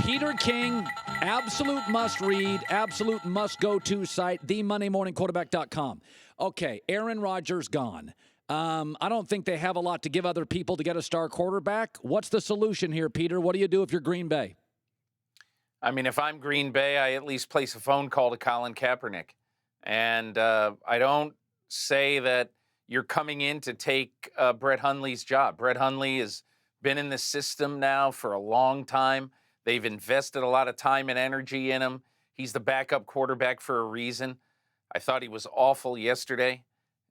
Peter King, absolute must-read, absolute must-go-to site, themondaymorningquarterback.com. Okay, Aaron Rodgers gone. I don't think they have a lot to give other people to get a star quarterback. What's the solution here, Peter? What do you do if you're Green Bay? I mean, if I'm Green Bay, I at least place a phone call to Colin Kaepernick. And I don't say that you're coming in to take Brett Hundley's job. Brett Hundley has been in the system now for a long time. They've invested a lot of time and energy in him. He's the backup quarterback for a reason. I thought he was awful yesterday.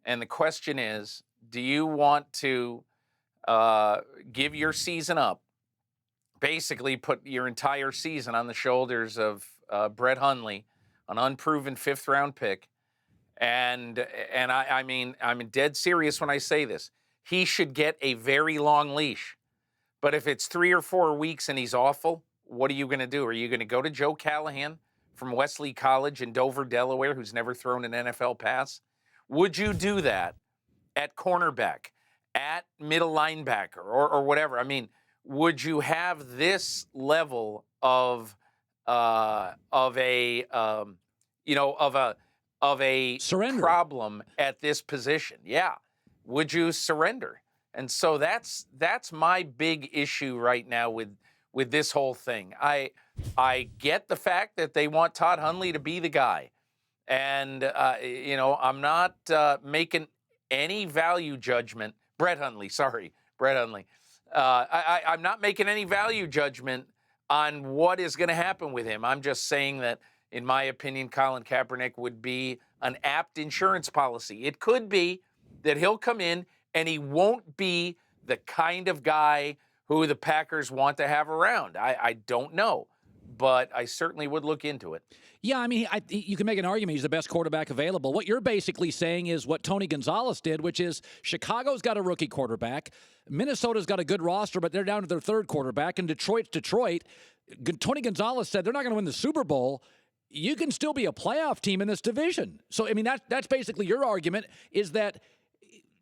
And the question is, do you want to give your season up, basically put your entire season on the shoulders of Brett Hundley, an unproven fifth-round pick? And I mean, I'm dead serious when I say this. He should get a very long leash. But if it's 3 or 4 weeks and he's awful, what are you going to do? Are you going to go to Joe Callahan from Wesley College in Dover, Delaware, who's never thrown an NFL pass? Would you do that at cornerback, at middle linebacker, or whatever? I mean, would you have this level of a surrender problem at this position? Yeah. Would you surrender? And so that's my big issue right now with this whole thing. I get the fact that they want Todd Hundley to be the guy. And, I'm not making any value judgment. Brett Hundley. I'm not making any value judgment on what is going to happen with him. I'm just saying that, in my opinion, Colin Kaepernick would be an apt insurance policy. It could be that he'll come in and he won't be the kind of guy who the Packers want to have around. I don't know, but I certainly would look into it. Yeah, I mean, you can make an argument he's the best quarterback available. What you're basically saying is what Tony Gonzalez did, which is Chicago's got a rookie quarterback, Minnesota's got a good roster, but they're down to their third quarterback, and Detroit's Detroit. Tony Gonzalez said they're not going to win the Super Bowl. You can still be a playoff team in this division. So, I mean, that's basically your argument is that,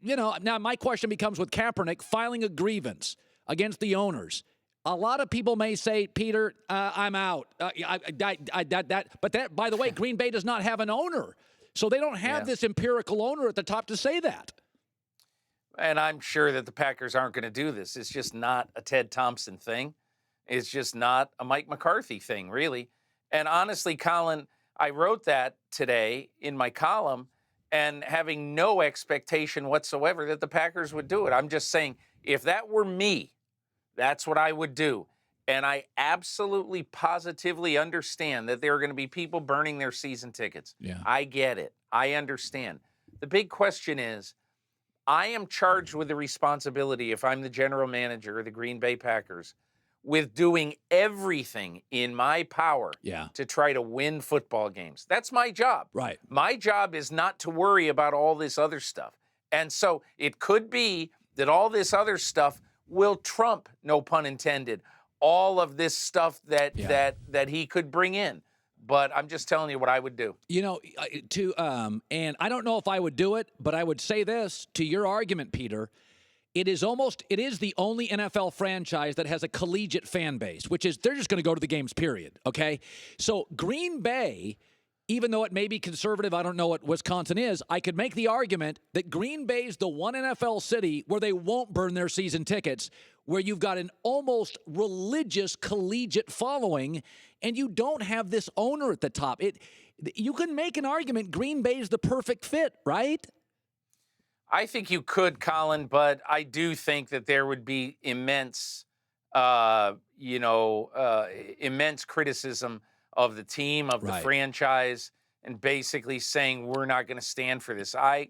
now my question becomes with Kaepernick filing a grievance against the owners. A lot of people may say, Peter, I'm out. But that, by the way, Green Bay does not have an owner. So they don't have this empirical owner at the top to say that. And I'm sure that the Packers aren't going to do this. It's just not a Ted Thompson thing. It's just not a Mike McCarthy thing, really. And honestly, Colin, I wrote that today in my column and having no expectation whatsoever that the Packers would do it. I'm just saying, if that were me, that's what I would do. And I absolutely, positively understand that there are going to be people burning their season tickets. Yeah. I get it. I understand. The big question is, I am charged with the responsibility, if I'm the general manager of the Green Bay Packers, with doing everything in my power to try to win football games. That's my job. Right. My job is not to worry about all this other stuff. And so it could be that all this other stuff will trump, no pun intended, all of this stuff that he could bring in. But I'm just telling you what I would do. And I don't know if I would do it, but I would say this to your argument, Peter. It is the only NFL franchise that has a collegiate fan base, which is they're just going to go to the games, period. Okay? So Green Bay, even though it may be conservative, I don't know what Wisconsin is, I could make the argument that Green Bay's the one NFL city where they won't burn their season tickets, where you've got an almost religious collegiate following, and you don't have this owner at the top. You can make an argument Green Bay's the perfect fit, right? I think you could, Colin, but I do think that there would be immense criticism of the team, of the franchise, and basically saying we're not going to stand for this. I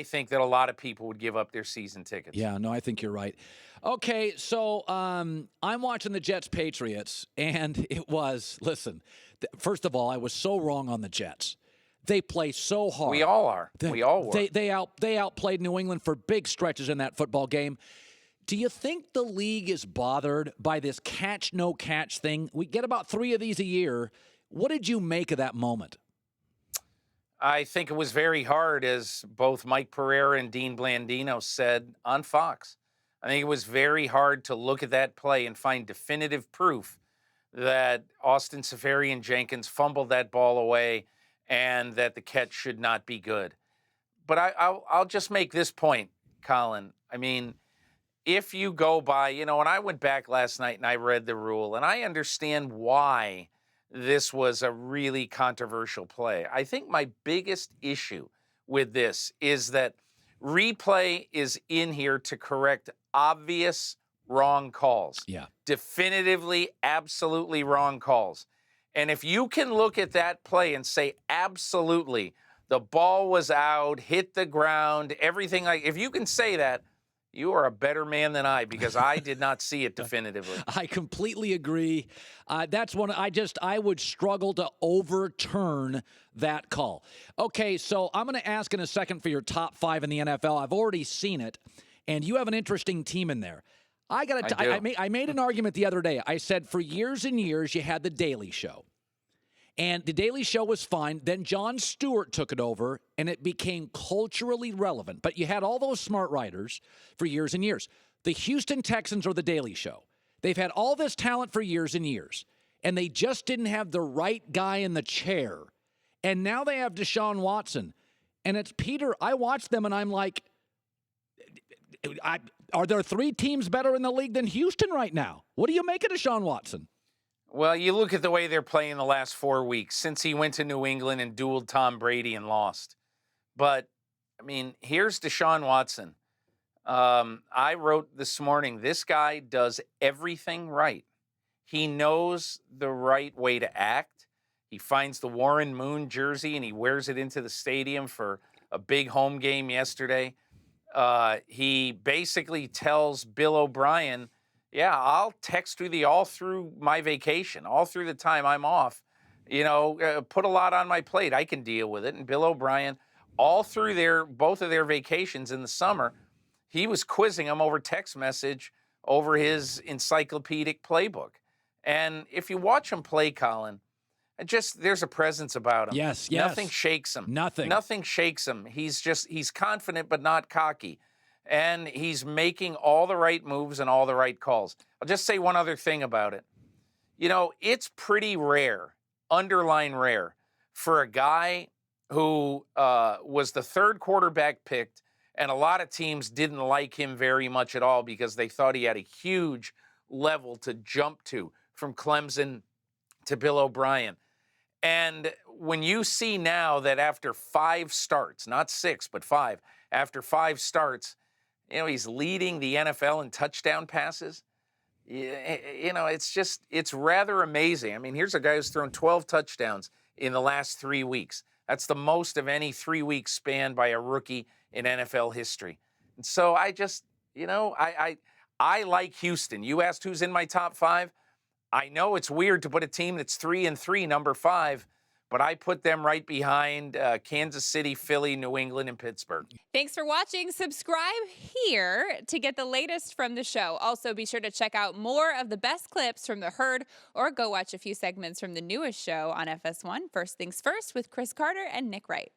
think that a lot of people would give up their season tickets. Yeah, no, I think you're right. Okay, so I'm watching the Jets-Patriots, and it was, first of all, I was so wrong on the Jets. They play so hard. We all are. We all were. They outplayed New England for big stretches in that football game. Do you think the league is bothered by this catch, no catch thing? We get about 3 of these a year. What did you make of that moment? I think it was very hard, as both Mike Pereira and Dean Blandino said on Fox. I think it was very hard to look at that play and find definitive proof that Austin Seferian-Jenkins fumbled that ball away and that the catch should not be good. But I'll just make this point, Colin. I mean, if you go by, and I went back last night and I read the rule, and I understand why this was a really controversial play. I think my biggest issue with this is that replay is in here to correct obvious wrong calls. Yeah. Definitively, absolutely wrong calls. And if you can look at that play and say, absolutely, the ball was out, hit the ground, everything if you can say that, you are a better man than I, because I did not see it definitively. I completely agree. That's one I would struggle to overturn that call. Okay, so I'm going to ask in a second for your top 5 in the NFL. I've already seen it, and you have an interesting team in there. I made an argument the other day. I said for years and years you had The Daily Show. And The Daily Show was fine. Then Jon Stewart took it over, and it became culturally relevant. But you had all those smart writers for years and years. The Houston Texans or The Daily Show. They've had all this talent for years and years, and they just didn't have the right guy in the chair. And now they have Deshaun Watson. And it's Peter, I watch them, and I'm like, are there 3 teams better in the league than Houston right now? What do you make of Deshaun Watson? Well, you look at the way they're playing the last 4 weeks since he went to New England and dueled Tom Brady and lost. But, I mean, here's Deshaun Watson. I wrote this morning, this guy does everything right. He knows the right way to act. He finds the Warren Moon jersey and he wears it into the stadium for a big home game yesterday. He basically tells Bill O'Brien, yeah, I'll text with you all through my vacation, all through the time I'm off. Put a lot on my plate. I can deal with it. And Bill O'Brien, all through both of their vacations in the summer, he was quizzing them over text message over his encyclopedic playbook. And if you watch him play, Colin, there's a presence about him. Yes. Nothing shakes him. Nothing shakes him. He's confident but not cocky. And he's making all the right moves and all the right calls. I'll just say one other thing about it. It's pretty rare, underline rare, for a guy who was the 3rd quarterback picked, and a lot of teams didn't like him very much at all because they thought he had a huge level to jump to from Clemson to Bill O'Brien. And when you see now that after 5 starts, not 6, but 5, after 5 starts, he's leading the NFL in touchdown passes. It's rather amazing. I mean, here's a guy who's thrown 12 touchdowns in the last 3 weeks. That's the most of any 3-week span by a rookie in NFL history. And so I like Houston. You asked who's in my top 5. I know it's weird to put a team that's 3-3, number 5, but I put them right behind Kansas City, Philly, New England, and Pittsburgh. Thanks for watching. Subscribe here to get the latest from the show. Also, be sure to check out more of the best clips from The Herd, or go watch a few segments from the newest show on FS1, First Things First, with Chris Carter and Nick Wright.